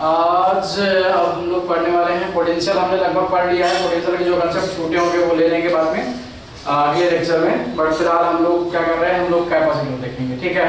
आज अब हम लोग पढ़ने वाले हैं पोटेंशियल। हमने लगभग पढ़ लिया है। पोटेंशियल के जो कंसेप्ट छूटे होंगे वो ले लेंगे बाद में अगले लेक्चर में। बट फिलहाल हम लोग क्या कर रहे हैं, हम लोग कैपेसिटर देखेंगे। ठीक है,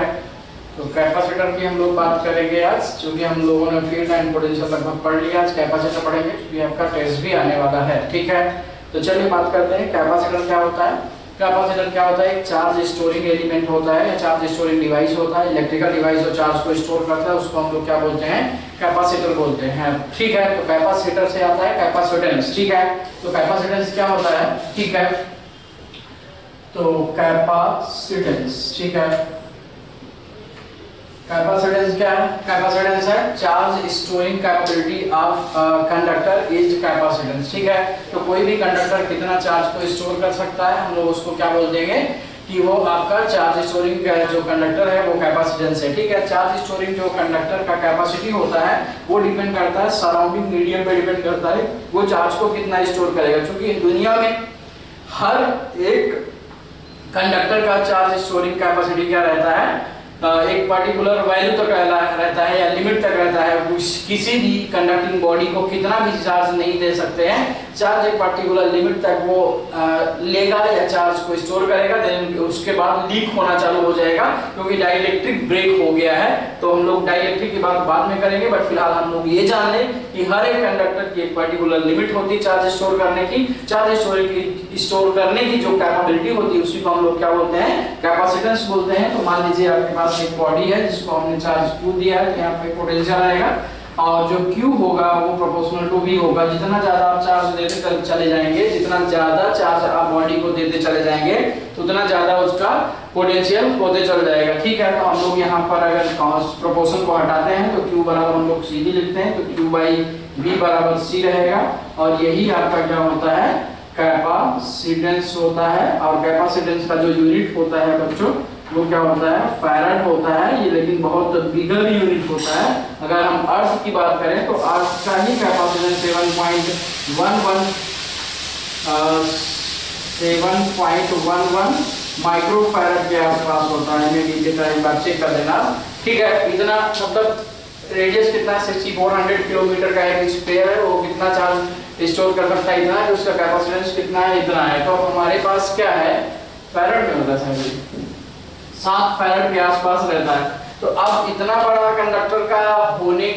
तो कैपेसिटर की हम लोग बात करेंगे आज, क्योंकि हम लोगों ने फील्ड एंड पोटेंशियल लगभग पढ़ लिया। आज कैपेसिटर पढ़ेंगे क्योंकि आपका टेस्ट भी आने वाला है। ठीक है, तो चलिए बात करते हैं कैपेसिटर क्या होता है। कैपेसिटर क्या होता है, एक चार्ज स्टोरिंग एलिमेंट होता है या चार्ज स्टोरिंग डिवाइस होता है। इलेक्ट्रिकल डिवाइस जो चार्ज को स्टोर करता है उसको हम लोग क्या बोलते हैं, कैपेसिटर बोलते हैं। ठीक है, तो कैपेसिटर से आता है कैपेसिटेंस। ठीक है, तो कैपेसिटेंस क्या होता है, ठीक है, तो कैपेसिटेंस, ठीक है, कैपेसिटेंस क्या है, कैपेसिटेंस है charge storing capability of conductor is capacitance. ठीक है, तो कोई भी कंडक्टर कितना चार्ज को स्टोर कर सकता है, हम लोग उसको क्या बोल देंगे कि वो आपका चार्ज स्टोरिंग जो कंडक्टर है वो कैपेसिटेंस है। ठीक है, चार्ज स्टोरिंग जो कंडक्टर का कैपेसिटी होता है वो डिपेंड करता है सराउंडिंग मीडियम पे डिपेंड करता है वो चार्ज को कितना स्टोर करेगा। क्योंकि दुनिया में हर एक कंडक्टर का चार्ज स्टोरिंग कैपेसिटी क्या रहता है, एक पर्टिकुलर वैल्यू तक रहता है या लिमिट तक रहता है। किसी भी कंडक्टिंग बॉडी को कितना भी चार्ज नहीं दे सकते हैं, चार्ज एक पर्टिकुलर लिमिट तक वो लेगा या चार्ज को स्टोर करेगा, देन उसके बाद लीक होना चालू हो जाएगा क्योंकि डाइलेक्ट्रिक ब्रेक हो गया है। तो हम लोग डाइलेक्ट्रिक की बात बाद में करेंगे, बट फिलहाल हम लोग ये जान लें कि हर एक कंडक्टर की एक पर्टिकुलर लिमिट होती है चार्ज स्टोर करने की। चार्ज स्टोर करने की जो कैपेबिलिटी होती है उसी को हम लोग क्या बोलते हैं, कैपेसिटेंस बोलते हैं। तो मान लीजिए आपके पास एक बॉडी है जिसको हमने चार्ज Q दिया है, यहाँ पे पोटेंशियल आएगा और जो Q होगा वो प्रोपोर्शनल टू V होगा। जितना ज्यादा आप चार्ज देते चले जाएंगे, जितना ज्यादा चार्ज आप बॉडी को देते चले जाएंगे उतना ज्यादा उसका पोटेंशियल होते चल जाएगा। ठीक है, तो हम लोग यहाँ पर अगर प्रोपोर्शन को हटाते हैं तो Q बराबर हम लोग सीधी लिखते हैं, तो Q बाई V बराबर C रहेगा और यही आपका क्या होता है, कैपेसिटेंस होता है। और कैपेसिटेंस का जो यूनिट होता है बच्चों वो क्या होता है, फैराड होता है। ये लेकिन बहुत बिगर यूनिट होता है। अगर हम अर्थ की बात करें तो अर्थ का ही कैपेसिटेंस 7.11 माइक्रोफैराड के आसपास होता है। मैं नीचे का एक बार चेक कर देना। ठीक है, इतना मतलब रेडियस कितना 6400 किलोमीटर का एक स्फीयर है, वो कितना चार्ज स्टोर कर सकता है, इतना है। उसका कैपेसिटेंस कितना है, इतना है। तो हमारे पास क्या है, फैराड में होता है 7 फैराड के आसपास रहता है। तो अब इतना बड़ा कंडक्टर का होने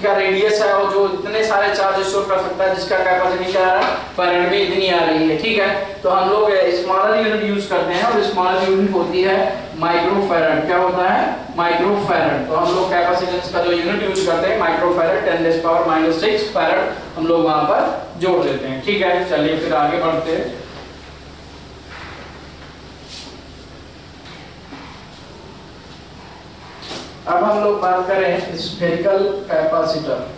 का रेडियस है और जो इतने सारे चार्ज स्टोर कर सकता है जिसका कैपेसिटी क्या है, फैराड में इतनी आ रही है। ठीक है, तो हम लोग स्मॉलर यूनिट यूज करते हैं और स्मॉलर यूनिट होती है माइक्रोफैराड। क्या होता है, माइक्रोफैराड। तो हम लोग कैपेसिटेंस का जो यूनिट यूज करते हैं माइक्रोफैराड 10⁻⁻⁶ फैराड हम लोग वहां पर जोड़ देते हैं। ठीक है, चलिए फिर आगे बढ़ते हैं। अब हम लोग बात करें स्फेरिकल कैपेसिटर।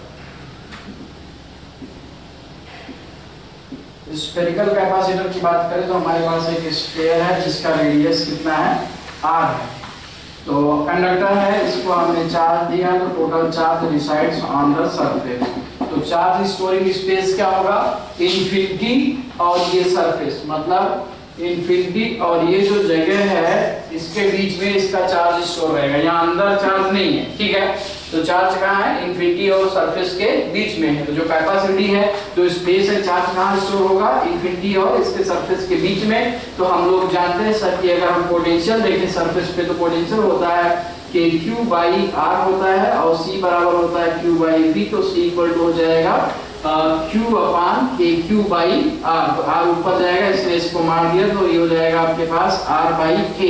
स्फेरिकल कैपेसिटर की बात करें तो हमारे पास एक स्फीयर है जिसका रेडियस कितना है, r है। तो कंडक्टर है, इसको हमने चार्ज दिया तो total charge resides on the surface. तो चार्ज स्टोरिंग स्पेस क्या होगा, इनफिनिटी और ये सरफेस मतलब इनफिनिटी और ये जो जगह है इसके बीच में इसका चार्ज स्टोर रहेगा। यहाँ अंदर चार्ज नहीं है। ठीक है, तो चार्ज कहाँ है, इनफिनिटी और सरफेस के बीच में है। तो जो कैपेसिटी है, जो स्पेस है, चार्ज कहाँ स्टोर होगा, इनफिनिटी और इसके सरफेस के बीच में। तो हम लोग जानते हैं सर कि अगर हम पोटेंशियल देखें सरफेस पे तो पोटेंशियल होता है KQ बाई R होता है और C बराबर होता है Q बाई V। तो C इक्वल टू हो जाएगा Q upon KQ by R। तो R ऊपर जाएगा इसलिए इसको मार दिया तो ये हो जाएगा आपके पास R by K।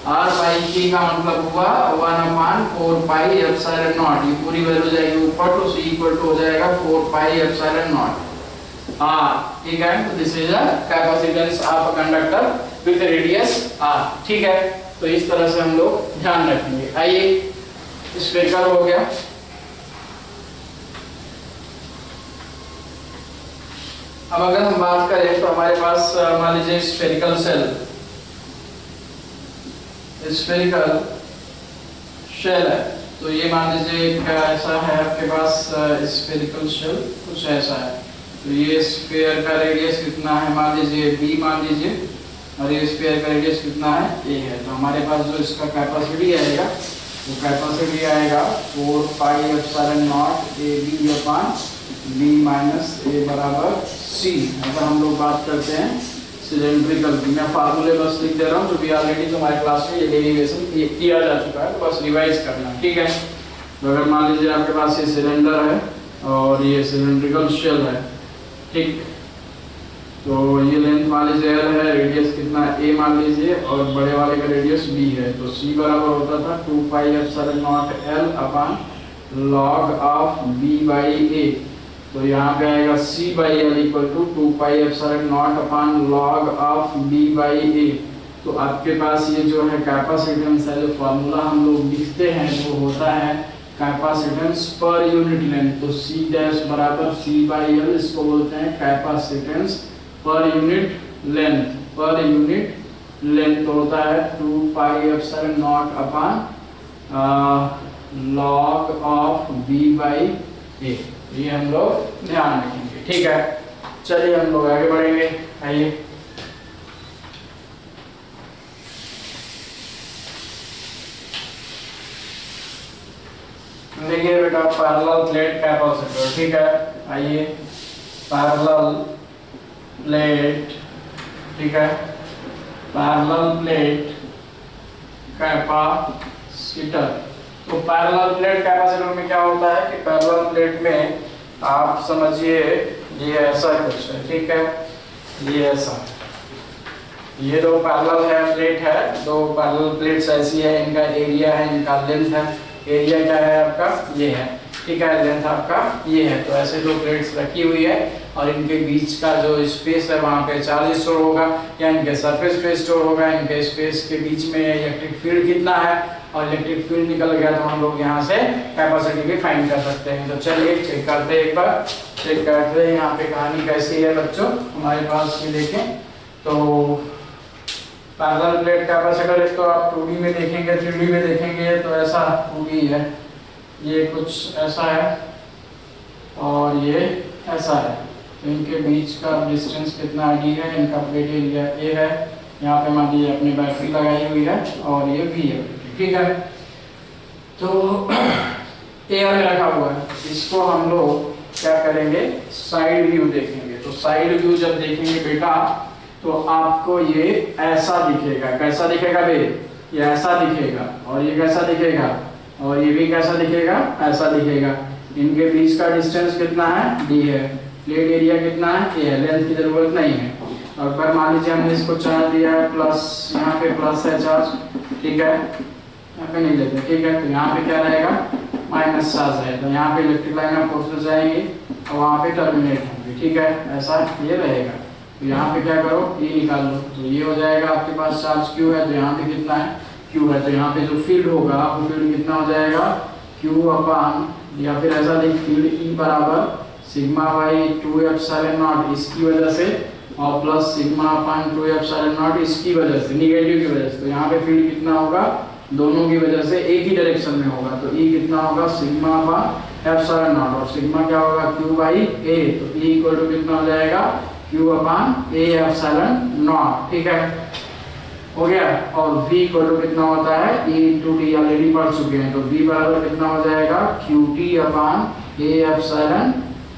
R by K का मतलब हुआ 1/4πε0। ये पूरी वैल्यू जाएगी ऊपर तो C इक्वल टू हो जाएगा 4πε0 R। ठीक है, तो this is a capacitance of a conductor with radius R। ठीक है, तो इस तरह से हम लोग ध्यान रखेंगे। आइए, स्फेरिकल हो गया। अब अगर हम बात करें तो हमारे पास मान लीजिए स्फेरिकल शेल है। तो ये मान लीजिए ऐसा है आपके पास स्फेरिकल शेल कुछ ऐसा है। तो ये स्फीयर का रेडियस कितना है, मान लीजिए b मान लीजिए, और ये स्फीयर का रेडियस कितना है, a है। तो हमारे पास जो इसका कैपेसिटी आएगा तो कैपेसिटी आएगा 4 pi epsilon not a b upon b minus a बराबर सी। अगर हम लोग बात करते हैं सिलेंड्रिकल की, मैं फार्मूले बस लिख दे रहा हूँ, जो भी ऑलरेडी तुम्हारे क्लास में ये डेरिवेशन किया जा चुका है, तो बस रिवाइज करना, ठीक है। तो अगर मान लीजिए आपके पास ये सिलेंडर है और ये सिलेंड्रिकल शेल है, ठीक, तो ये लेंथ मान लीजिए एल है, रेडियस कितना ए मान लीजिए, और बड़े वाले का रेडियस बी है, तो सी बराबर होता था 2 pi epsilon not l upon log of b by a. तो यहाँ पे आएगा C by l equal to 2 pi epsilon not upon log of b by a. तो आपके पास ये जो है कैपेसिटेंस है, जो फॉर्मूला हम लोग लिखते हैं वो होता है कैपेसिटेंस पर यूनिट लेंथ। तो सी डैश बराबर सी बाई एल, इसको बोलते हैं capacitance per unit length. Per unit length होता है 2 pi epsilon not upon log of b by a. ये हम लोग ध्यान रखेंगे, ठीक है। चलिए हम लोग आगे बढ़ेंगे, आइए। देखिए बेटा पैरेलल प्लेट कैपेसिटर, ठीक है, आइए। पैरेलल प्लेट, ठीक है, पैरेलल प्लेट कैपेसिटर। तो पैरेलल प्लेट कैपेसिटर में क्या होता है कि पैरेलल प्लेट में आप समझिए ये ऐसा कुछ है, ठीक है, ये ऐसा, ये दो पैरेलल है प्लेट है, दो पैरेलल प्लेट्स ऐसी है, इनका एरिया है, इनका लेंथ है। एरिया क्या है आपका, ये है, ठीक है, लेंथ आपका ये है। तो ऐसे दो प्लेट्स रखी हुई है और इनके बीच का जो स्पेस है वहाँ पे चार्ज स्टोर होगा, या इनके सरफेस पे स्टोर होगा। इनके स्पेस के बीच में इलेक्ट्रिक फील्ड कितना है, और इलेक्ट्रिक फील्ड निकल गया तो हम लोग यहाँ से कैपेसिटी भी फाइंड कर सकते हैं। तो चलिए चेक करते हैं, एक बार चेक करते हैं यहाँ पे कहानी कैसी है बच्चों हमारे पास। ये देखें तो पैरेलल प्लेट कैपेसिटर, एक तो आप 2D में देखेंगे, 3D में देखेंगे तो ऐसा 2D है, ये कुछ ऐसा है और ये ऐसा है। तो इनके बीच का डिस्टेंस कितना डी है, इनका प्लेट एरिया ए है, यहाँ पे मान लीजिए अपनी बैटरी लगाई हुई है और ये भी है, ठीक है। तो ए में रखा हुआ है, इसको हम लोग क्या करेंगे, साइड व्यू देखेंगे। तो साइड व्यू जब देखेंगे बेटा तो आपको ये ऐसा दिखेगा। कैसा दिखेगा बे, ये ऐसा दिखेगा, और ये कैसा दिखेगा, और ये भी कैसा दिखेगा, ऐसा दिखेगा। इनके बीच का डिस्टेंस कितना है, डी है। प्लेट एरिया कितना है, ए है। लेंथ की जरूरत नहीं है। और पर मान लीजिए हमने इसको चार्ज दिया है प्लस, यहाँ पे प्लस है चार्ज, ठीक है, यहाँ पे नहीं लेते, ठीक है। तो यहाँ पे क्या रहेगा, माइनस चार्ज है, तो यहाँ पे इलेक्ट्रिक लाइन ऑफ फोर्सेस जाएंगी और वहाँ पे टर्मिनेट होंगे, ठीक है, ऐसा ये रहेगा। तो यहाँ पे क्या करो, ये निकाल लो, तो ये हो जाएगा आपके पास चार्ज क्यू है, तो यहाँ पे कितना है, क्यू है। तो यहाँ पे जो फील्ड होगा वो फील्ड कितना हो जाएगा, क्यू अपान, या फिर ऐसा लिख, फील्ड ई बराबर सिग्मा बाई 2 एप्सिलॉन नॉट इसकी वजह से, और plus sigma upon 2 epsilon not इसकी वजह से, निगेटिव की वजह से। तो यहाँ पे फील्ड कितना होगा, दोनों की वजह से एक ही डायरेक्शन में होगा। तो ई कितना होगा, सिग्मा अपान एप्सिलॉन नॉट, और सिग्मा क्या होगा, क्यू बाई ए। तो ई इक्वल टू कितना हो जाएगा, Q upon A epsilon not, ठीक है, हो गया। और v इक्वल टू कितना होता है, e इंटू टी, ऑलरेडी पढ़ चुके हैं। तो v बराबर कितना हो जाएगा, Q T upon A epsilon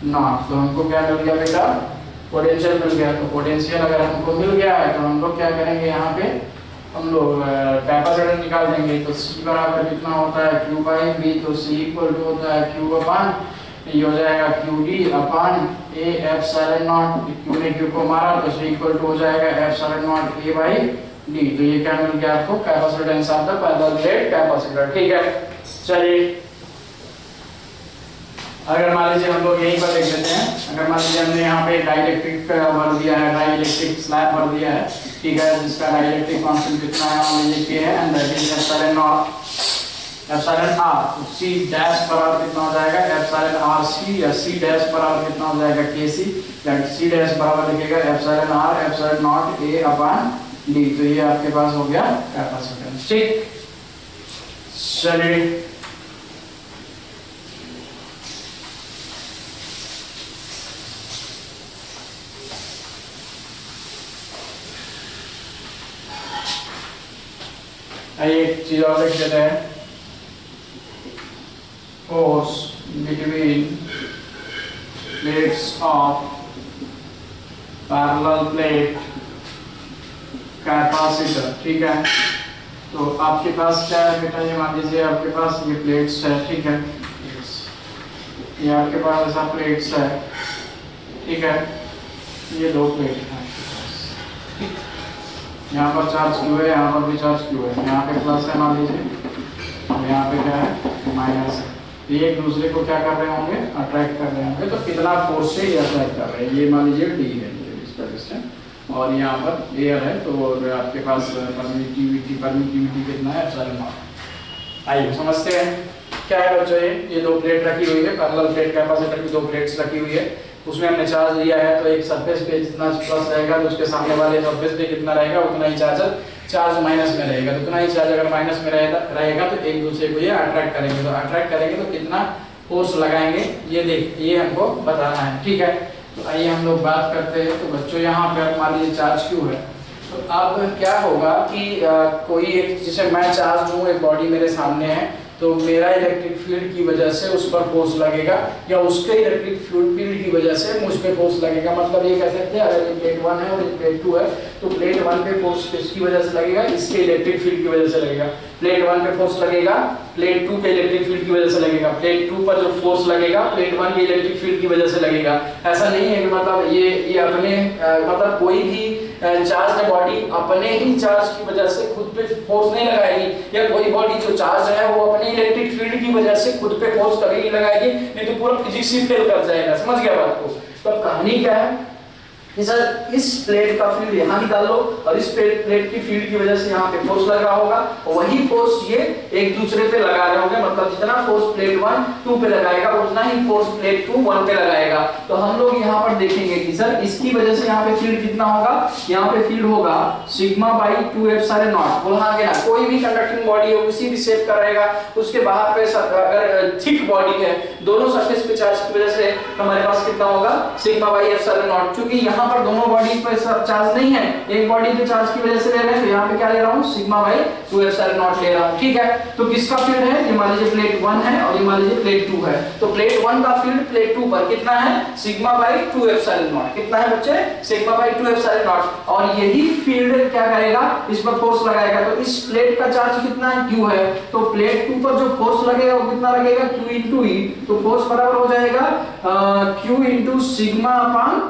not. तो हमको क्या मिल गया बेटा, पोटेंशियल मिल गया। तो पोटेंशियल अगर हमको मिल गया है तो हम लोग क्या करेंगे, यहाँ पे हम लोग कैपेसिटर निकाल देंगे। तो c बराबर कितना होता है, q बाई v। तो c इक्वल टू होता है q अपान, ये हो जाएगा Q D upon A epsilon not. Q ने क्यू को मारा तो c इक्वल टू हो जाएगा epsilon not a by D. तो ये क्या मिल गया आपको, capacitance of the parallel plate capacitor, ठीक है। चलिए अगर मान लीजिए हम लोग यहीं पर देख लेते हैं, अगर मान लीजिए हमने यहाँ पे डाइलेक्ट्रिक भर दिया है, डाइलेक्ट्रिक स्लैब भर दिया है, ठीक है, जिसका डाइलेक्ट्रिक कांस्टेंट कितना है, मान लीजिए के है, and that is epsilon naught epsilon R. तो सी डैश बराबर कितना हो जाएगा, एप्सिलॉन आर सी, या सी डैश बराबर कितना हो जाएगा, के सी, या सी डैश बराबर लिखेगा epsilon R epsilon not A upon D. तो ये आपके पास हो गया कैपेसिटेंस, ठीक। चलिए एक चीज और लिख देते हैं, force between plates of parallel plate capacitor. ठीक है, तो आपके पास क्या है बेटा, ये मान लीजिए आपके पास ये प्लेट्स है, ठीक है, ये आपके पास ऐसा प्लेट्स है, ठीक है, ये दो प्लेट है आपके पास, यहाँ पर चार्ज क्यू है, यहाँ पर भी चार्ज क्यू है, यहाँ पे प्लस है मान लीजिए, और यहाँ पे क्या है माइनस है। ये एक दूसरे को क्या कर रहे होंगे, अट्रैक्ट कर रहे होंगे। तो कितना फोर्स से ये अट्रैक्ट कर रहे हैं, ये मान लीजिए डी है इसका डिस्टेंस, और यहाँ पर एयर है, तो आपके पास परमिटिविटी कितना है, एप्सिलॉन। आइए समझते हैं क्या है बच्चों। ये दो प्लेट रखी हुई है, पैरेलल प्लेट कैपेसिटर की दो प्लेट्स रखी हुई है, उसमें हमने चार्ज दिया है, तो एक सरफेस पे जितना प्लस रहेगा तो उसके सामने वाले सरफेस पे कितना रहेगा उतना ही चार्ज माइनस में रहेगा। तो उतना ही चार्ज अगर माइनस में रहेगा तो एक दूसरे को ये अट्रैक्ट करेंगे, तो अट्रैक्ट करेंगे तो कितना फोर्स लगाएंगे ये हमको बताना है। ठीक है, तो आइए हम लोग बात करते हैं। तो बच्चों यहाँ पे मान लीजिए चार्ज क्यू है, तो अब क्या होगा कि कोई एक, जैसे मैं चार्ज हूँ, एक बॉडी मेरे सामने है, तो मेरा इलेक्ट्रिक फील्ड की वजह से उस पर फोर्स लगेगा, या उसके इलेक्ट्रिक फील्ड की वजह से मुझ पे फोर्स लगेगा। मतलब ये कह सकते हैं अगर ये प्लेट 1 है और ये प्लेट 2 है, तो प्लेट 1 पे फोर्स किसकी वजह से लगेगा, इसके इलेक्ट्रिक फील्ड की वजह से लगेगा। प्लेट 1 पे फोर्स लगेगा, प्लेट 2 के इलेक्ट्रिक फील्ड की वजह से लगेगा। प्लेट 2 पर जो फोर्स लगेगा प्लेट 1 के इलेक्ट्रिक फील्ड की वजह से लगेगा। ऐसा नहीं है कि मतलब ये अपने मतलब कोई भी चार्ज बॉडी अपने ही चार्ज की वजह से खुद पे फोर्स नहीं लगाएगी, या कोई बॉडी जो चार्ज है वो अपने इलेक्ट्रिक फील्ड की वजह से खुद पे फोर्स कभी नहीं लगाएगी, नहीं तो पूरा फिजिक्स ही फेल कर जाएगा। समझ गया बात को। तो कहानी क्या है कि सर इस प्लेट का फील्ड यहाँ निकाल लो, और इस प्लेट की फील्ड की वजह से यहाँ पे फोर्स लगा होगा, और वही फोर्स ये एक दूसरे पे लगा रहे होंगे। मतलब जितना फोर्स प्लेट 1 2 पे लगाएगा उतना ही फोर्स प्लेट 2 1 पे लगाएगा। तो हम लोग यहाँ पर देखेंगे कि सर इसकी वजह से यहाँ पे फील्ड कितना होगा, यहाँ पे फील्ड होगा सिग्मा बाई 2 एप्सिलॉन नॉट। बोला गया कोई भी कंडक्टिंग बॉडी है किसी भी शेप का रहेगा, उसके बाहर पे अगर थिक बॉडी है, दोनों सरफेस पे चार्ज की वजह से हमारे पास कितना होगा सिग्मा बाई एप्सिलॉन नॉट। क्योंकि यहाँ पर दोनों बॉडी पे चार्ज नहीं है, एक बॉडी पे चार्ज की वजह से ले रहे हैं, तो यहाँ पे क्या ले रहा हूँ सिग्मा बाई 2 एप्सिलॉन नॉट ले रहा हूँ। ठीक है, तो किसका फील्ड है, ये मान लीजिए प्लेट 1 है और ये मान लीजिए प्लेट 2 है। तो प्लेट 1 का फील्ड प्लेट 2 पर कितना है सिग्मा बाई 2 एप्सिलॉन नॉट। कितना है बच्चे, सिग्मा बाई 2 एप्सिलॉन नॉट। और यही फील्ड क्या करेगा, इस पर फोर्स लगाएगा। तो इस प्लेट का चार्ज कितना है, Q है, तो प्लेट 2 पर जो फोर्स लगेगा वो कितना लगेगा, Q into E। तो फोर्स बराबर हो जाएगा Q into sigma upon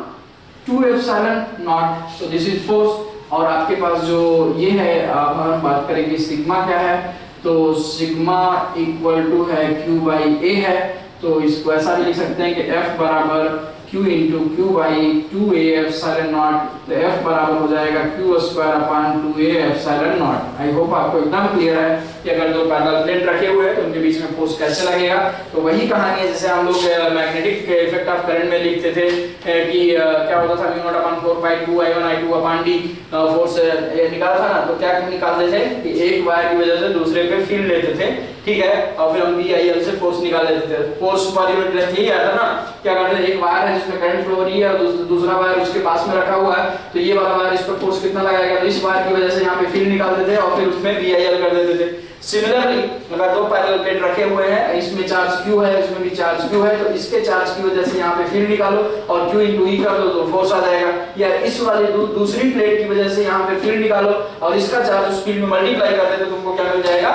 2 epsilon not. तो दिस इज फोर्स। और आपके पास जो ये है, अब हम बात करेंगे सिग्मा क्या है, तो सिग्मा इक्वल टू है Q बाई A है। तो इसको ऐसा भी लिख सकते हैं कि F बराबर Q into Q by 2A epsilon not. तो F बराबर हो जाएगा Q square upon 2A epsilon not. I hope आपको एकदम क्लियर है कि अगर दो पैरेलल प्लेट रखे हुए हैं तो उनके बीच में फोर्स कैसे लगेगा। तो वही कहानी है जैसे हम लोग मैग्नेटिक इफेक्ट ऑफ करंट में लिखते थे कि क्या होता था, म्यू नॉट अपॉन 4 पाई 2 I1 I2 upon D force निकाला था ना। तो क्या निकालते थे कि एक वायर की वजह से दूसरे पे फील्ड लेते थे, ठीक है, और फिर हम BIL से फोर्स निकाल लेते थे। फोर्स पर यूनिट लेंथ यही आता ना, क्या करते थे, एक वायर है जिसमें करंट फ्लो हो रही है और दूसरा वायर उसके पास में रखा हुआ है, तो ये वाला वायर इस पर फोर्स कितना लगाएगा, तो इस वायर की वजह से यहाँ पे फील्ड निकाल देते थे और फिर उसमें BIL कर देते थे। सिमिलरली अगर दो पैरेलल प्लेट रखे हुए हैं, इसमें चार्ज Q है, इसमें भी चार्ज Q है, तो इसके चार्ज की वजह से यहाँ पे फील्ड निकालो और Q into E कर दो तो फोर्स आ जाएगा। या इस वाले दूसरी प्लेट की वजह से यहाँ पे फील्ड निकालो और इसका चार्ज उस फील्ड में मल्टीप्लाई कर दे तो तुमको क्या मिल जाएगा,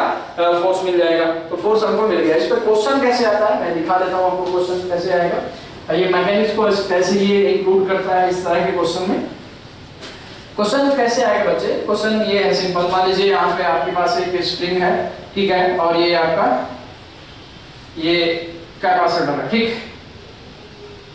फोर्स मिल जाएगा। तो फोर्स हमको मिल गया। इस पे क्वेश्चन कैसे आता है मैं दिखा देता हूँ आपको, क्वेश्चन कैसे आएगा। ये मैकेनिक्स को कैसे ये इंक्लूड करता है इस तरह के क्वेश्चन में। क्वेश्चन कैसे आएगा बच्चे, क्वेश्चन ये है सिंपल। मान लीजिए यहाँ पे आपके पास एक स्प्रिंग है, ठीक है, और ये आपका ये कैपेसिटर है, ठीक,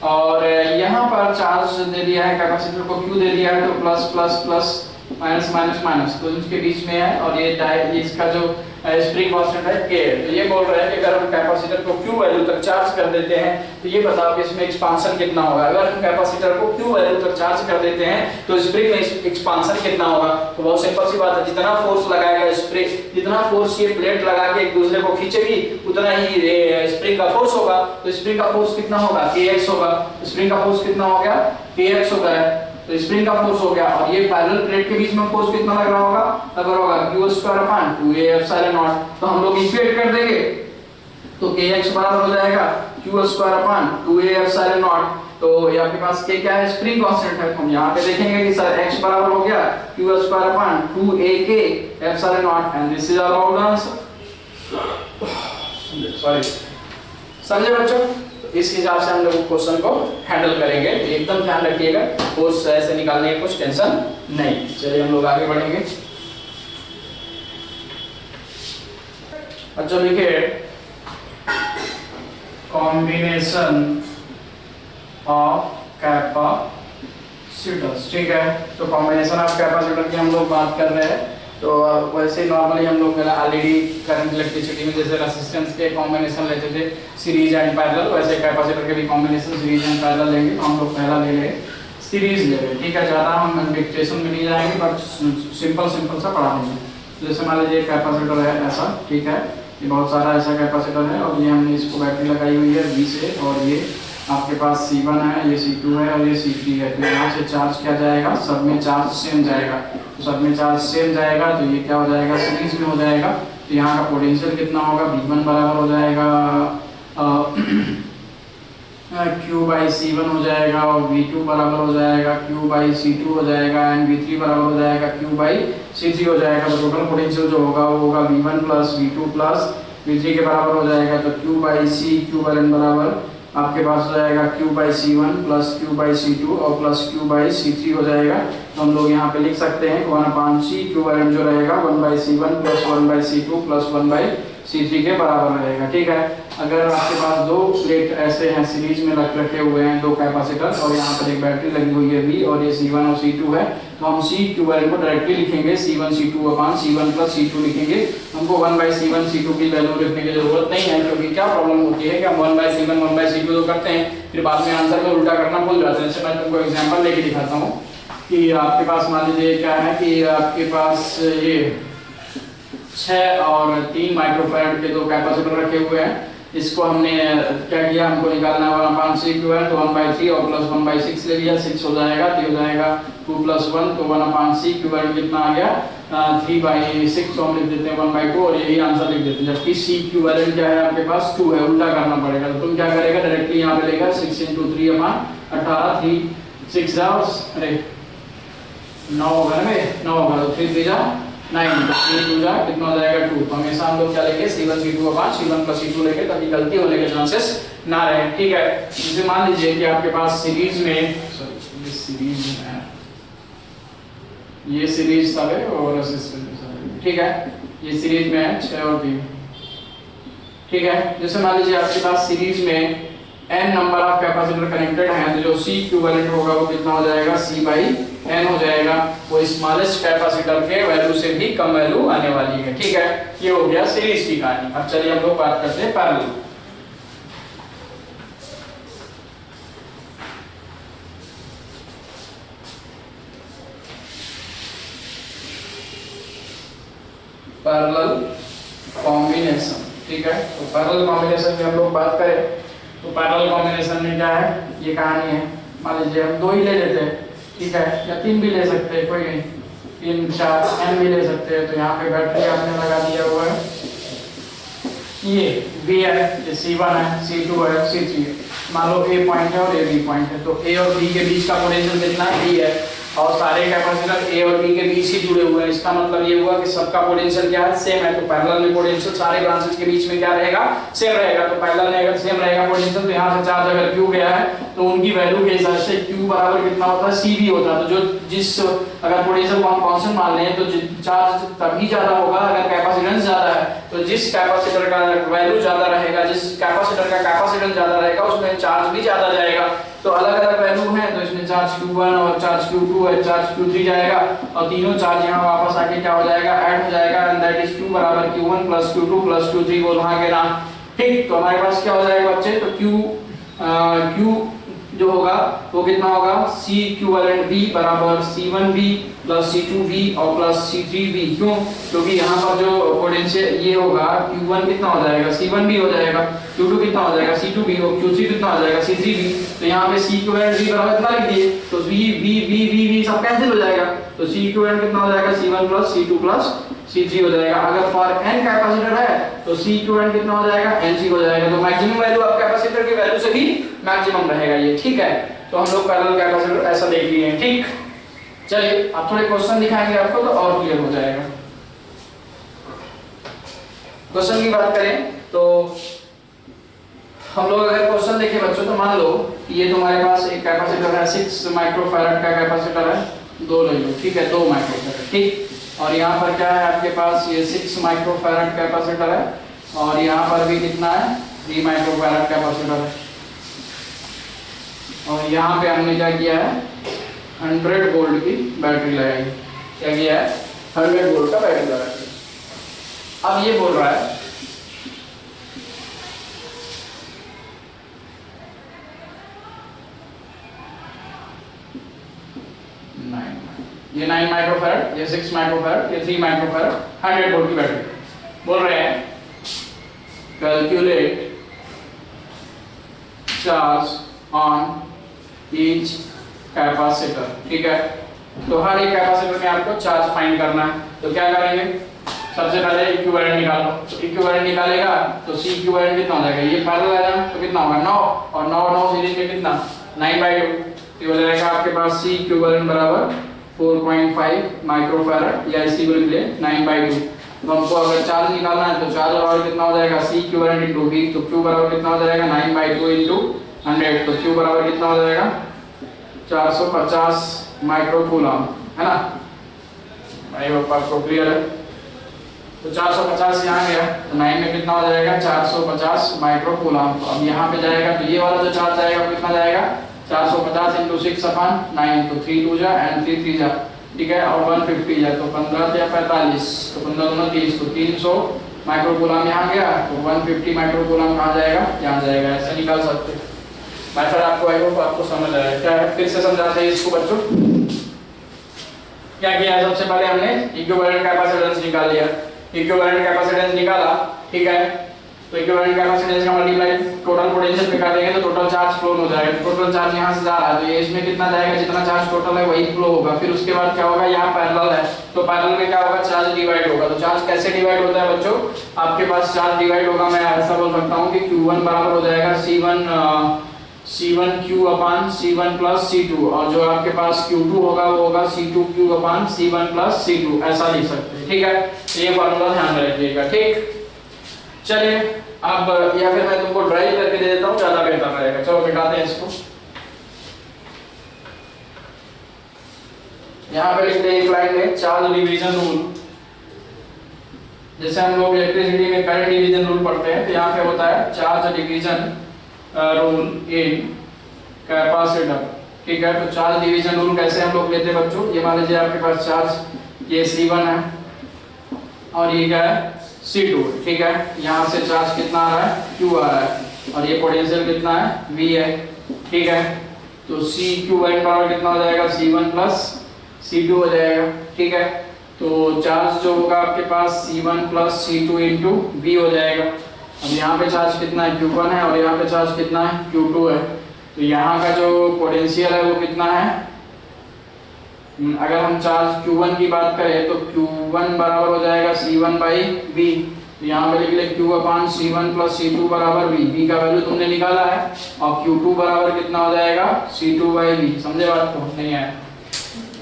और यहाँ पर चार्ज दे दिया है, कैपेसिटर को Q दे दिया है, तो plus plus plus minus minus minus तो इसके बीच में है, और ये इसका जो स्प्रिंग कांस्टेंट है K। तो ये बोल रहे हैं कि अगर हम कैपेसिटर को Q वैल्यू तक चार्ज कर देते हैं तो ये बताओ कि इसमें एक्सपांशन कितना होगा। अगर हम कैपेसिटर को Q वैल्यू तक चार्ज कर देते हैं तो स्प्रिंग में एक्सपांशन कितना होगा। तो बहुत सिंपल सी बात है, जितना फोर्स लगाएगा स्प्रिंग, जितना फोर्स ये प्लेट लगा के एक दूसरे को खींचेगी उतना ही स्प्रिंग का फोर्स होगा। तो स्प्रिंग का फोर्स कितना होगा, Kx होगा। स्प्रिंग का फोर्स कितना हो गया, Kx हो गया, तो स्प्रिंग का फोर्स हो गया। और ये पैरेलल प्लेट के बीच में फोर्स कितना लग रहा होगा, अगर होगा Q square upon 2A epsilon not. तो हम लोग इक्वेट कर देंगे तो kx बराबर हो जाएगा q square upon 2a epsilon not. तो ये आपके पास k क्या है, स्प्रिंग कांस्टेंट है। हम यहाँ पे देखेंगे कि सर x बराबर हो गया q square upon 2ak epsilon naught and this is our answer. Sorry, समझे बच्चों? तो इस हिसाब से हम लोग क्वेश्चन को हैंडल करेंगे। तो एकदम ध्यान रखिएगा, कोर्स ऐसे निकालने की कुछ टेंशन नहीं। चलिए हम लोग आगे बढ़ेंगे। अच्छा देखिए, कॉम्बिनेशन ऑफ कैपेसिटर्स, ठीक है। तो कॉम्बिनेशन ऑफ कैपेसिटर की हम लोग बात कर रहे हैं। तो वैसे नॉर्मली हम लोग ऑलरेडी करंट इलेक्ट्रिसिटी में जैसे रेजिस्टेंस के कॉम्बिनेशन लेते थे सीरीज एंड पैरेलल, वैसे कैपेसिटर के भी कॉम्बिनेशन सीरीज एंड पैरेलल लेंगे। तो हम लोग पहला ले लेंगे सीरीज ले रहे, ठीक है। ज़्यादा हम डिक्टेशन में नहीं जाएंगे, बट सिंपल सा पढ़ा देंगे। जैसे मान लीजिए कैपेसिटर है ऐसा, ठीक है। ये बहुत सारा ऐसा कैपेसिटर है और ये हमने इसको बैटरी लगाई हुई है V से, और ये आपके पास C1 है, ये C2 है और ये C3 है। तो यहाँ से चार्ज क्या जाएगा, सब में चार्ज सेम जाएगा। तो सब में चार्ज सेम जाएगा तो ये क्या हो जाएगा, सीरीज में हो जाएगा। तो यहाँ का पोटेंशियल कितना होगा, V1 बराबर हो जाएगा Q बाई C1 हो जाएगा, और V2 बराबर हो जाएगा Q बाई C2 हो जाएगा, एंड V3 बराबर हो जाएगा Q बाई C3 हो जाएगा। तो टोटल पोटेंशियल जो होगा वो होगा V1 plus V2 plus V3 के बराबर हो जाएगा। तो Q बाई C इक्विवेलेंट बराबर आपके पास हो जाएगा Q by C1 plus Q by C2 और प्लस Q बाई C3 हो जाएगा। तो हम लोग यहाँ पे लिख सकते हैं 1/C इक्विवेलेंट जो रहेगा 1/C1 plus 1/C2 plus 1/C3 के बराबर रहेगा, ठीक है। अगर आपके पास दो प्लेट ऐसे हैं सीरीज में रखे हुए हैं, दो कैपेसिटर, और यहाँ पर एक बैटरी लगी हुई है V, और ये C1 और C2 है, तो हम C इक्विवेलेंट को डायरेक्टली लिखेंगे C1 C2 upon C1 plus C2 लिखेंगे। हमको 1/C1 C2 की वैल्यू लिखने की जरूरत नहीं है, क्योंकि क्या प्रॉब्लम होती है कि हम 1/C1 1/C2 तो करते हैं, फिर बाद में आंसर में उल्टा करना भूल जाते हैं। जैसे मैं तुमको एग्जाम्पल लेके दिखाता हूँ कि आपके पास मान लीजिए क्या है कि आपके पास ये 6 और 3 माइक्रोफैराड के दो कैपेसिटर रखे हुए हैं। इसको हमने क्या किया, हमको निकालना है 1/C इक्विवेलेंट, तो 1/3 और प्लस 1/6 ले लिया, 6 हो जाएगा। तो हो जाएगा 2 + 1, तो 1/C इक्विवेलेंट कितना आ गया 3/6, तो हम लिख देते हैं 1/2 और यही आंसर लिख देते हैं। जबकि C इक्विवेलेंट क्या है आपके पास 2 है, उल्टा करना पड़ेगा। तो तुम क्या करेगा, डायरेक्टली यहाँ पे लेगा 6 × 3 18, 3 6 अरे 9 होगा ना, 9 होगा, तो 3 3 9, तो 3 2 कितना हो जाएगा 2। तो हमेशा हम लोग क्या लेंगे C1 C2 upon C1 plus C2 लेंगे, ताकि गलती होने के चांसेस ना रहे, ठीक है। जैसे मान लीजिए कि आपके पास सीरीज में, सीरीज है, ये सीरीज सब है और रेजिस्टेंस, ठीक है। ये सीरीज में है 6 और 3, ठीक है। जैसे मान लीजिए आपके पास सीरीज में n number of capacitor connected हैं, तो जो C इक्विवेलेंट होगा वो कितना हो जाएगा, C/n हो जाएगा। वो स्मॉलेस्ट कैपेसिटर के वैल्यू से भी कम वैल्यू आने वाली है, ठीक है। ये हो गया सीरीज की कहानी। अब चलिए हम लोग बात करते हैं पैरेलल। पैरेलल कॉम्बिनेशन, ठीक है। तो पैरेलल कॉम्बिनेशन की हम लोग बात करें तो पैरेलल कॉम्बिनेशन में क्या है, ये कहानी है। मान लीजिए हम 2 ही ले लेते हैं, ठीक है, या 3 भी ले सकते हैं, कोई नहीं, 3 4 n भी ले सकते हैं। तो यहाँ पे बैटरी आपने लगा दिया हुआ है, ये V है, ये C1 है, C2 है, C3 है। मान लो A पॉइंट है और A B पॉइंट है, तो A और B के बीच का पोटेंशियल कितना है, B है, और सारे कैपेसिटर A और B के बीच ही जुड़े हुए हैं। इसका मतलब ये हुआ कि सबका पोटेंशियल क्या है, सेम है। तो पैरेलल में पोटेंशियल सारे ब्रांचेस के बीच में क्या रहेगा, सेम रहेगा। तो पैरेलल में अगर सेम रहेगा पोटेंशियल, तो यहाँ से चार्ज अगर Q गया है तो उनकी वैल्यू के हिसाब से Q बराबर कितना होता है, CV होता है। तो जो जिस अगर पोटेंशियल को हम कांस्टेंट मान लें तो चार्ज तभी ज्यादा होगा अगर कैपेसिटेंस ज्यादा है। तो जिस कैपेसिटर का वैल्यू ज्यादा रहेगा, जिस कैपेसिटर का कैपेसिटेंस ज्यादा रहेगा, उसमें चार्ज भी ज्यादा जाएगा। तो अलग अलग वैल्यू है, तो इसमें चार्ज Q1 और चार्ज Q2 है, चार्ज Q3 जाएगा, और तीनों चार्ज यहाँ वापस आके क्या हो जाएगा, ऐड हो जाएगा, एंड दैट इज Q बराबर Q1 plus Q2 plus Q3 को वहां के नाम, ठीक। तो हमारे पास क्या हो जाएगा बच्चे, तो Q जो होगा वो कितना होगा, C इक्विवेलेंट V बराबर C1V प्लस C2V और प्लस C3V। क्यों, क्योंकि यहाँ पर जो पोटेंशियल ये होगा Q1 कितना हो जाएगा, C1V हो जाएगा। Q2 कितना हो जाएगा C2B, और Q3 कितना हो जाएगा C3B। तो यहाँ पे C इक्विवेलेंट V बराबर कितना लिख दिए, तो V सब कैंसिल हो जाएगा, तो C इक्विवेलेंट कितना हो जाएगा C1 plus C2 plus C3 हो जाएगा। अगर फॉर n कैपेसिटर है तो C इक्विवेलेंट कितना हो जाएगा Nc हो जाएगा। तो मैक्सिमम वैल्यू अब कैपेसिटर की वैल्यू से भी मैक्सिमम रहेगा ये, ठीक है। तो हम लोग पैरेलल कैपेसिटर ऐसा देख लिए हैं, ठीक। चलिए अब थोड़े क्वेश्चन दिखाएंगे आपको तो और क्लियर हो जाएगा। क्वेश्चन की बात करें तो हम लोग अगर क्वेश्चन देखें बच्चों, तो मान लो ये तुम्हारे पास एक कैपेसिटर है 6 माइक्रोफैराड का कैपेसिटर है, दो ले लो, ठीक है, 2 माइक्रोफैराड, ठीक। और यहाँ पर क्या है आपके पास, ये 6 माइक्रोफैराड कैपेसिटर है, और यहाँ पर भी कितना है 3 माइक्रोफैराड कैपेसिटर है। और यहाँ पे हमने क्या किया है 100 वोल्ट की बैटरी लगाई। क्या किया है 100 वोल्ट का बैटरी लगाई। अब ये बोल रहा है ये 9 माइक्रोफैराड, ये 6 माइक्रोफैराड, ये 3 माइक्रोफैराड, 100 वोल्ट की बैटरी। बोल रहे हैं calculate charge on each capacitor, ठीक है। तो हर एक कैपेसिटर में आपको चार्ज फाइंड करना है। तो क्या करेंगे, सबसे पहले इक्विवेलेंट निकालो। तो इक्विवेलेंट निकालेगा तो C इक्विवेलेंट कितना हो जाएगा, ये पैरेलल है ना, तो कितना होगा 9, और 9 सीरीज में कितना 9/2, तो हो जाएगा आपके पास C इक्विवेलेंट बराबर 4.5 माइक्रोफैराड, या इसी को लिख ले 9/2। तो हमको अगर चार्ज निकालना है तो चार्ज बराबर कितना हो जाएगा C इक्विवेलेंट इनटू V, तो Q बराबर कितना हो जाएगा 9/2 इनटू 100, तो Q बराबर कितना हो जाएगा 450 माइक्रोकूलम, है ना। भाई वो आपको क्लियर है। तो 450 यहाँ गया तो 9 में कितना हो जाएगा 450 माइक्रोकूलम। तो अब यहाँ पे जाएगा तो ये वाला जो चार्ज आएगा वो कितना जाएगा 450 इंटू 6/9, तो 3 2 जा एंड 3 3 जा, ठीक है, और 150 जा, तो 15 या 45, तो 15 दूना 30, तो 300 माइक्रोकूलम यहाँ गया, तो 150 माइक्रोकूलम कहाँ जाएगा, यहाँ जाएगा। ऐसे निकाल सकते हैं। मेथड आपको आई होप आपको समझ आया। क्या है, फिर से समझाते हैं इसको बच्चों। क्या किया, सबसे पहले हमने इक्विवेलेंट कैपेसिटेंस निकाल लिया। इक्विवेलेंट कैपेसिटेंस निकाला, ठीक है, तो इक्विवेलेंट कैपेसिटेंस का मल्टीप्लाई टोटल पोटेंशियल पे कर देंगे तो टोटल चार्ज फ्लो हो जाएगा। टोटल चार्ज यहाँ से जा रहा है तो ये इसमें कितना जाएगा, जितना चार्ज टोटल है वही फ्लो होगा। फिर उसके बाद क्या होगा, यहाँ पैरेलल है तो पैरेलल में क्या होगा, चार्ज डिवाइड होगा। तो चार्ज कैसे डिवाइड होता है बच्चों, आपके पास चार्ज डिवाइड होगा, मैं ऐसा बोल सकता हूँ कि Q1 बराबर हो जाएगा C1Q अपान C1 प्लस C2, और जो आपके पास Q2 होगा वो होगा C2Q अपान C1 प्लस C2, ऐसा लिख सकते हैं, ठीक है। तो ये फॉर्मूला ध्यान में रखिएगा, ठीक। चलिए अब, या फिर मैं तुमको ड्राइव करके दे देता हूँ, ज्यादा बेहतर रहेगा। चलो मिटाते हैं इसको। यहाँ पे लिखते हैं एक लाइन में चार्ज डिवीजन रूल। जैसे हम लोग इलेक्ट्रिसिटी में करंट डिवीजन रूल पढ़ते हैं, तो यहाँ पे होता है charge division rule in capacitor, ठीक है। तो चार्ज डिवीजन रूल कैसे हम लोग लेते हैं बच्चों, ये मान लीजिए आपके पास चार्ज ये C1 है और ये क्या है C2, ठीक है। यहाँ से चार्ज कितना आ रहा है, Q आ रहा है, और ये पोटेंशियल कितना है V है, ठीक है। तो C इक्विवेलेंट बराबर कितना हो जाएगा C1 प्लस C2 हो जाएगा, ठीक है। तो चार्ज जो होगा आपके पास C1 plus C2 into V हो जाएगा। अब यहाँ पे चार्ज कितना है Q1 है, और यहाँ पे चार्ज कितना है Q2 है। तो यहाँ का जो पोटेंशियल है वो कितना है, अगर हम चार्ज Q1 की बात करें तो Q1 बराबर हो जाएगा C1/V। तो यहाँ पे लिख ले Q अपान C1 प्लस C2 बराबर V। V का वैल्यू तुमने निकाला है, और Q2 बराबर कितना हो जाएगा C2/V। समझे बात को, नहीं है।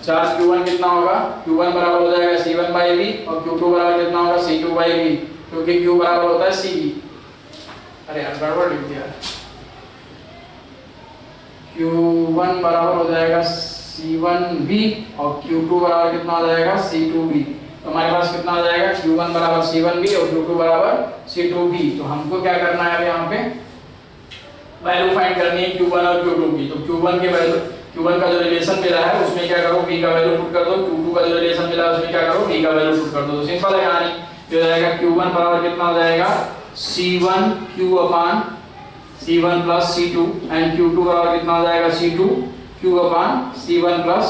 चार्ज Q1 कितना होगा, Q1 बराबर हो जाएगा C1/V, और Q2 बराबर कितना होगा C2/V, क्योंकि Q बराबर होता है CV। अरे यार गड़बड़ लिख दिया। Q1 बराबर हो जाएगा C1V, और Q2 बराबर कितना हो जाएगा C2V। तो हमारे पास कितना हो जाएगा, Q1 बराबर C1V और Q2 बराबर C2V। तो हमको क्या करना है, अब यहाँ पे वैल्यू फाइंड करनी है Q1 और Q2 की। तो Q1 के वैल्यू, Q1 का जो रिलेशन मिला है उसमें क्या करो, V का वैल्यू पुट कर दो। Q2 का जो रिलेशन मिला है उसमें क्या करो, V का वैल्यू पुट कर दो। तो सिंपल है कहानी। जो जाएगा Q1 बराबर कितना हो जाएगा C1Q upon C1 plus C2, and Q2 बराबर कितना हो जाएगा C2Q अपान C1 प्लस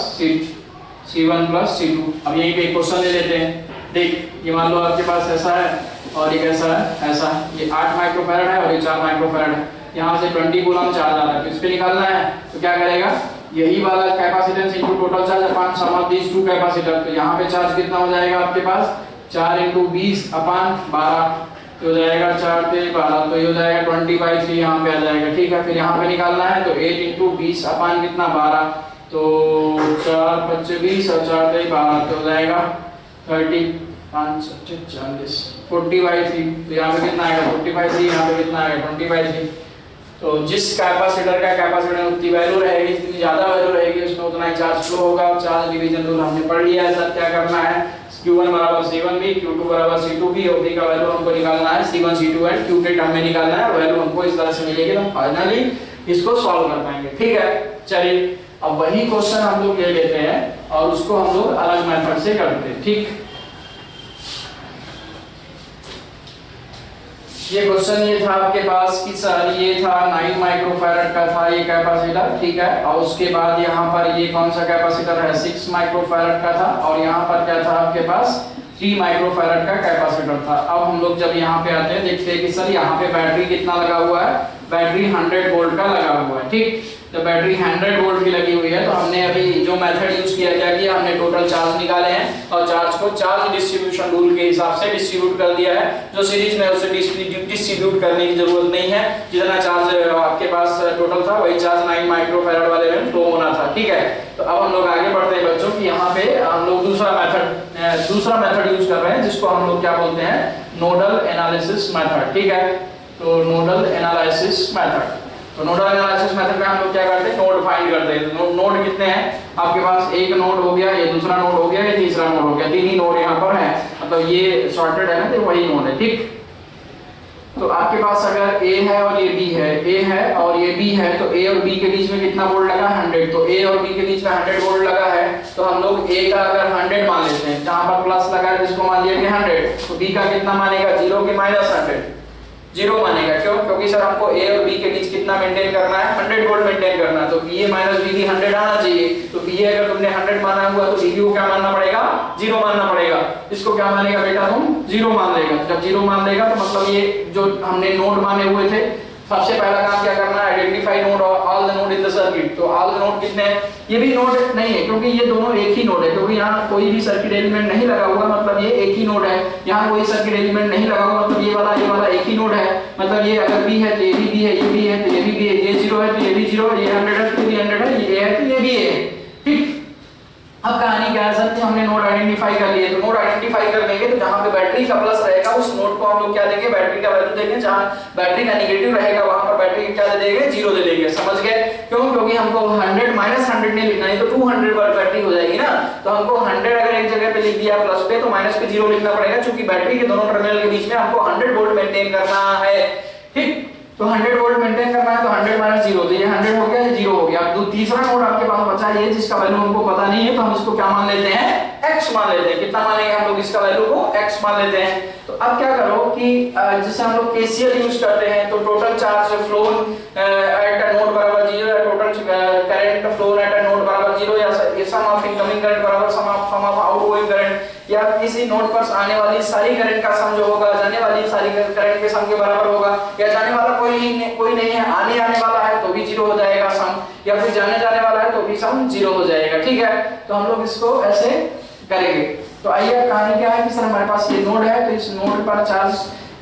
C2। अब यहीं पे क्वेश्चन ले लेते हैं। देख ये मान लो आपके पास ऐसा है और ये कैसा है, ऐसा, ये 8 माइक्रोफैरड है और ये 4 माइक्रोफैरड है, यहाँ से 20 कूलम चार्ज आ रहा है, तो इस पे निकालना है तो क्या करेगा, यही वाला capacitance into total charge upon sum of these two capacitor, तो यहाँ पे चार्ज कितना हो जाएगा आपके पास 4 × 20 अपॉन 12 तो हो जाएगा 4 × 12 तो ये हो जाएगा 20/3 यहाँ पे आ जाएगा। ठीक है, फिर यहाँ पे निकालना है तो 8 × 20 अपॉन कितना 12 तो 4 × 5 20 और 4 × 12 तो हो जाएगा 30 5 40 40/3 तो यहाँ पे कितना आएगा 40/3, यहाँ पे कितना आएगा 20/3। तो जिस कैपेसिटर का कैपेसिटर उतनी वैल्यू रहेगी, जितनी ज्यादा वैल्यू रहेगी उसमें उतना ही चार्ज फ्लो होगा। चार्ज डिवीजन रूल हमने पढ़ लिया है सर, क्या करना है Q1 बराबर C1B, Q2 बराबर C2B और B का वैल्यू हमको निकालना है C1 C2 एंड Q के टर्म में निकालना है, वैल्यू हमको इस तरह से मिलेगी तो फाइनली इसको सॉल्व कर पाएंगे। ठीक है, चलिए अब वही क्वेश्चन हम लोग ले लेते हैं और उसको हम लोग अलग मेथड से करते हैं। ठीक, ये क्वेश्चन ये था आपके पास कि सर ये था 9 माइक्रोफैरड का था ये कैपेसिटर, ठीक है, और उसके बाद यहाँ पर ये कौन सा कैपेसिटर है 6 माइक्रोफैरड का था और यहाँ पर क्या था आपके पास 3 माइक्रोफैरड का कैपेसिटर था। अब हम लोग जब यहाँ पे आते हैं देखते हैं कि सर यहाँ पे बैटरी कितना लगा हुआ है, बैटरी 100 वोल्ट का लगा हुआ है। ठीक, तो बैटरी 100 वोल्ट की लगी हुई है, तो हमने अभी जो मेथड यूज किया क्या किया, हमने टोटल चार्ज निकाले हैं और चार्ज को चार्ज डिस्ट्रीब्यूशन रूल के हिसाब से डिस्ट्रीब्यूट कर दिया है। जो सीरीज में उसे डिस्ट्रीब्यूट करने की जरूरत नहीं है, जितना चार्ज आपके पास टोटल था वही चार्ज 9 माइक्रोफैरड वाले में फ्लो होना था। ठीक है, तो अब हम लोग आगे बढ़ते हैं बच्चों कि यहाँ पे हम लोग दूसरा मेथड यूज कर रहे हैं जिसको हम लोग क्या बोलते हैं नोडल एनालिसिस मेथड। ठीक है, तो नोडल एनालिसिस मेथड, तो नोडल एनालिसिस मेथड में हम लोग क्या करते हैं नोड फाइंड करते हैं। नोड कितने हैं आपके पास, एक नोड हो गया, ये दूसरा नोड हो गया, ये तीसरा नोड हो गया, 3 ही नोड यहाँ पर है, मतलब ये सॉर्टेड है ना तो वही नोड है। ठीक, तो आपके पास अगर A है और ये B है, A है और ये B है, तो A और B के बीच में कितना वोल्ट लगा 100, तो A और B के बीच में 100 वोल्ट लगा है, तो हम लोग A का अगर 100 मान लेते हैं, जहां पर प्लस लगा है जिसको मान लिया कि 100, तो B का कितना मानेगा 0 के -100 0 मानेगा। क्यों? क्योंकि सर हमको A और B के बीच कितना मेंटेन करना है 100 वोल्ट मेंटेन करना है, तो VA - VB 100 आना चाहिए, तो VA अगर तुमने 100 माना हुआ तो VB को क्या मानना पड़ेगा 0 मानना पड़ेगा। इसको क्या मानेगा बेटा तुम 0 मान लेगा, जब 0 मान लेगा तो मतलब ये जो हमने नोड माने हुए थे, सबसे पहला काम क्या करना है identify node all the node in the circuit. तो ऑल द नोड कितने हैं, ये भी नोड नहीं है क्योंकि ये दोनों एक ही नोड है, क्योंकि यहाँ कोई भी सर्किट एलिमेंट नहीं लगा हुआ, मतलब ये एक ही नोड है। यहाँ कोई सर्किट एलिमेंट नहीं लगा हुआ, मतलब ये वाला एक ही नोड है, मतलब ये अगर B है तो ये भी B है, ये भी है तो ये भी B है, ये 0 है तो ये भी 0 है, ये 100 है तो ये भी 100 है, ये A है तो ये भी A है। ठीक, अब कहानी क्या है सर कि हमने नोड आइडेंटिफाई कर लिए, तो नोड आइडेंटिफाई कर लेंगे तो जहां पे बैटरी का प्लस रहेगा उस नोड को हम लोग क्या देंगे बैटरी का वैल्यू देंगे, जहां बैटरी का नेगेटिव रहेगा वहां पर बैटरी क्या दे देंगे 0 दे देंगे। समझ गए? क्यों? क्योंकि हमको 100 -100 नहीं लिखना, नहीं तो 200 वाट बैटरी हो जाएगी ना, तो हमको 100 अगर एक जगह पे लिख दिया प्लस पे तो माइनस पे 0 लिखना पड़ेगा, क्योंकि बैटरी के दोनों टर्मिनल के बीच में हमको 100 वोल्ट मेंटेन करना है। ठीक, तो 100 वोल्ट मेंटेन करना है तो 100 - 0 तो ये 100 हो गया, ये 0 हो गया। अब तीसरा नोड आपके पास बचा है जिसका वैल्यू हमको पता नहीं है, तो हम इसको क्या मान लेते हैं x मान लेते हैं। कितना मानेंगे हम लोग इसका वैल्यू को x मान लेते हैं। तो अब क्या करो कि जैसे हम लोग KCL यूज करते हैं तो total charge flow eight a node बराबर 0 या total current flow eight a node बराबर 0 या सम ऑफ इनकमिंग करंट बराबर सम ऑफ आउटगोइंग करंट, या किसी नोड पर आने वाली सारी करंट का सम जो होगा जाने वाली सारी करंट के सम के बराबर होगा, या जाने वाला कोई नहीं है आने वाला है तो भी 0 हो जाएगा सम, या फिर जाने वाला है तो भी सम 0 हो जाएगा। ठीक है, तो हम लोग इसको ऐसे करेंगे। तो आइए कहानी क्या है कि सर हमारे पास ये नोड है, तो इस नोड पर चार्ज,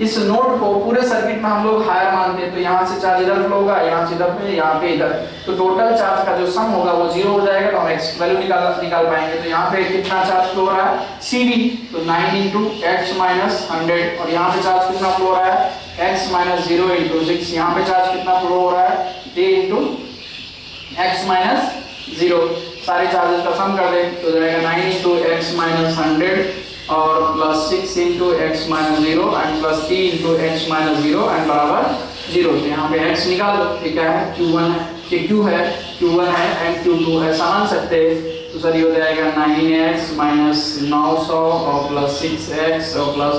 इस नोड को पूरे सर्किट में हम लोग हायर मानते हैं, तो यहाँ से चार्ज इधर फ्लो होगा, यहाँ से इधर पे, यहाँ पे इधर, तो टोटल चार्ज का जो सम होगा वो 0 हो जाएगा, तो हम x वैल्यू निकाल पाएंगे। तो यहाँ पे कितना चार्ज फ्लो हो रहा है CV, तो 9 × x - 100, और यहाँ पे चार्ज कितना फ्लो हो रहा है x - 0 × 6, यहाँ पे चार्ज कितना फ्लो हो रहा है a × x - 0, सारे चार्जेस का सम कर दे तो जाएगा 9 × x - 100 और plus 6 × x - 0 and plus 3 × x - 0 and बराबर 0। तो यहाँ पे x निकाल दो, ठीक है Q1 है, Q है, Q1 है एंड Q2 है, समान सकते तो सर ये हो जाएगा 9x - 900 और प्लस 6x और प्लस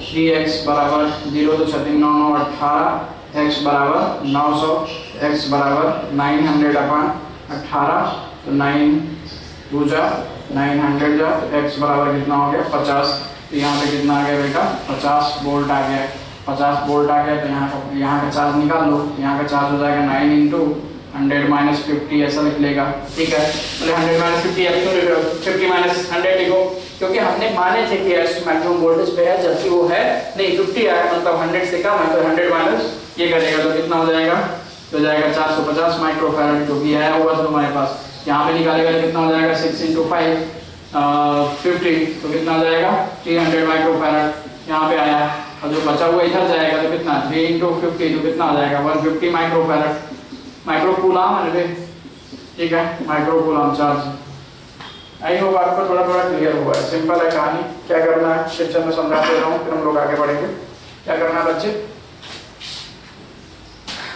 3x बराबर 0, तो 3 9 9 18, x बराबर 900, x बराबर 900/18, तो 9 × 900 जा तो x बराबर कितना हो गया 50। तो यहाँ पे कितना आ गया बेटा 50 वोल्ट आ गया। 50 वोल्ट आ गया तो यहाँ का चार्ज निकाल लो। यहाँ का चार्ज हो जाएगा 9 इंटू 100 माइनस 50 ऐसा लिख लेगा। ठीक है, बोले 100 माइनस 50 अब क्यों लिख रहे हो, 50 माइनस 100 लिखो, क्योंकि हमने माने थे कि x मैक्सिमम वोल्टेज पे है, जबकि वो है नहीं 50 आया मतलब 100 से कम है, तो 100 माइनस ये करेगा तो कितना हो जाएगा, तो जाएगा 450 माइक्रोफैराड, जो कि है होगा तुम्हारे पास। यहाँ पे निकालेगा तो कितना हो जाएगा 6 इंटू 5 50, तो कितना हो जाएगा 300 माइक्रोफैराड यहाँ पे आया। और जो बचा हुआ इधर जाएगा तो कितना 3 इंटू 50 तो कितना हो जाएगा 150 माइक्रोफैराड, माइक्रोकूलम है। ठीक है, माइक्रोकूलम चार्ज। आई होप आपको थोड़ा थोड़ा क्लियर हुआ है, सिंपल है कहानी। क्या करना है शिक्षण में समझा दे रहा हूँ, फिर हम लोग आगे बढ़ेंगे। क्या करना है बच्चे,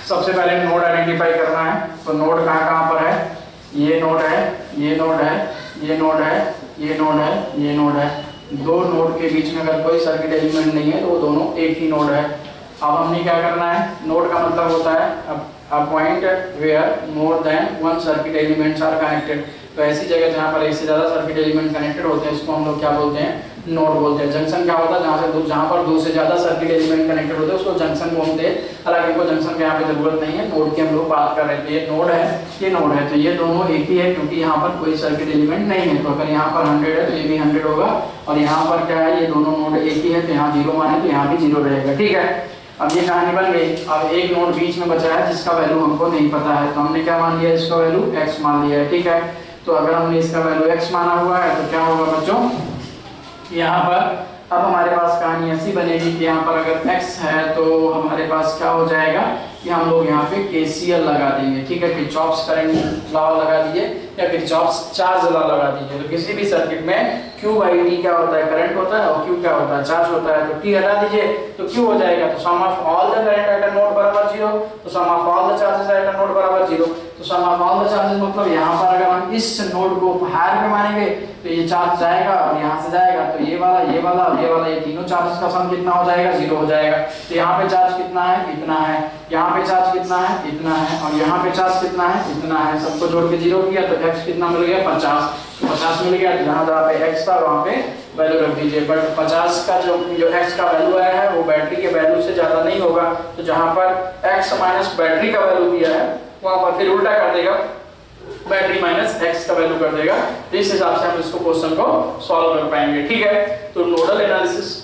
सबसे पहले नोड आइडेंटिफाई करना है। तो नोड कहाँ कहाँ पर है, ये नोड है, ये नोड है, ये नोड है, ये नोड है, ये नोड है। दो नोड के बीच में अगर कोई सर्किट एलिमेंट नहीं है तो वो दोनों एक ही नोड है। अब हमने क्या करना है, नोड का मतलब होता है a point where more than one circuit elements are connected। तो ऐसी जगह जहाँ पर एक से ज़्यादा सर्किट एलिमेंट कनेक्टेड होते हैं इसको हम लोग क्या बोलते हैं, नोड बोलते हैं। जंक्शन क्या होता है, जहाँ पर दो से ज़्यादा सर्किट एलिमेंट कनेक्टेड होते हैं उसको जंक्शन बोलते हैं। हालांकि इनको जंक्शन की यहाँ पे जरूरत नहीं है, नोड की हम लोग बात कर रहे थे। ये नोड है, ये नोड है, तो ये दोनों एक ही है क्योंकि यहाँ पर कोई सर्किट एलिमेंट नहीं है। तो अगर यहाँ पर 100 है तो ये भी 100 होगा, और यहाँ पर क्या है, ये दोनों नोड एक ही है तो यहाँ 0 माने तो यहाँ भी 0 रहेगा। ठीक है, अब ये कहानी बन गई। अब एक नोड बीच में बचा है जिसका वैल्यू हमको नहीं पता है, तो हमने क्या मान लिया, इसका वैल्यू x मान लिया है। ठीक है, तो अगर हमने इसका वैल्यू x माना हुआ है तो क्या होगा बच्चों, यहाँ पर अब हमारे पास कहानी ऐसी बनेगी कि यहाँ पर अगर x है तो हमारे पास क्या हो जाएगा कि हम लोग यहाँ पे KCL लगा देंगे। ठीक है, किरचॉफ्स करंट लॉ लगा दिए या किरचॉफ्स चार्ज लॉ लगा दीजिए। तो किसी भी सर्किट में Q बाई T क्या होता है, करंट होता है, और Q क्या होता है, चार्ज होता है। तो T हटा दीजिए तो Q हो जाएगा, तो sum of all the current at a node बराबर 0, तो sum of all the charges at a node बराबर 0। तो sum of all the charges मतलब यहाँ पर अगर हम इस नोड को हायर में मानेंगे तो ये चार्ज जाएगा और यहाँ से जाएगा, तो ये वाला और ये वाला ये तीनों चार्जेस का सम कितना हो जाएगा, 0 हो जाएगा। तो यहाँ पे चार्ज कितना है, इतना है, यहाँ पे चार्ज कितना है, इतना है, और यहाँ पे चार्ज कितना है, इतना है। सबको जोड़ के 0 किया तो x कितना मिल गया 50। तो 50 मिल गया, जहाँ पे x था वहाँ पे वैल्यू रख दीजिए। बट 50 का जो x का वैल्यू आया है वो बैटरी के वैल्यू से ज़्यादा नहीं होगा, तो जहाँ पर x माइनस बैटरी का वैल्यू दिया है वहाँ पर फिर उल्टा कर देगा, बैटरी माइनस x का वैल्यू कर देगा। तो इस हिसाब से हम इसको क्वेश्चन को सॉल्व कर पाएंगे। ठीक है, तो नोडल एनालिसिस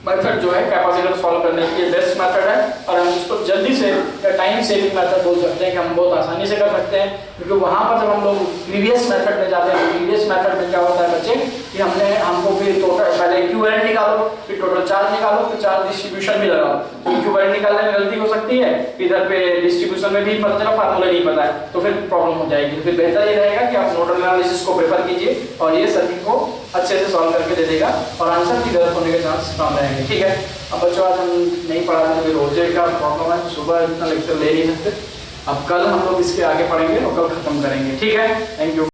मेथड जो है कैपेसिटर सॉल्व करने के लिए बेस्ट मेथड है, और हम इसको जल्दी से टाइम सेविंग मेथड बोल सकते हैं कि हम बहुत आसानी से कर सकते हैं। क्योंकि वहाँ पर जब हम लोग प्रीवियस मेथड में जाते हैं तो प्रीवियस मेथड में क्या होता है बच्चे कि हमको फिर टोटल पहले इक्विवेलेंट निकालो, फिर टोटल चार्ज निकालो, फिर चार्ज डिस्ट्रीब्यूशन भी लगाओ। तो इक्विवेलेंट निकालने में गलती हो सकती है, इधर पे डिस्ट्रीब्यूशन में भी पता चला फार्मूला नहीं पता है तो फिर प्रॉब्लम हो जाएगी। तो फिर बेहतर ये रहेगा कि आप नोडल एनालिसिस को प्रेफर कीजिए और ये सर्किट को अच्छे से सॉल्व करके दे देगा और आंसर की गलत होने के चांस कम रहेंगे। ठीक है, अब बच्चों आज हम नहीं पढ़ाते हैं, रोजे का प्रॉब्लम है, सुबह इतना लेक्चर ले नहीं सकते। अब कल हम लोग इसके आगे पढ़ेंगे और कल खत्म करेंगे। ठीक है, थैंक यू।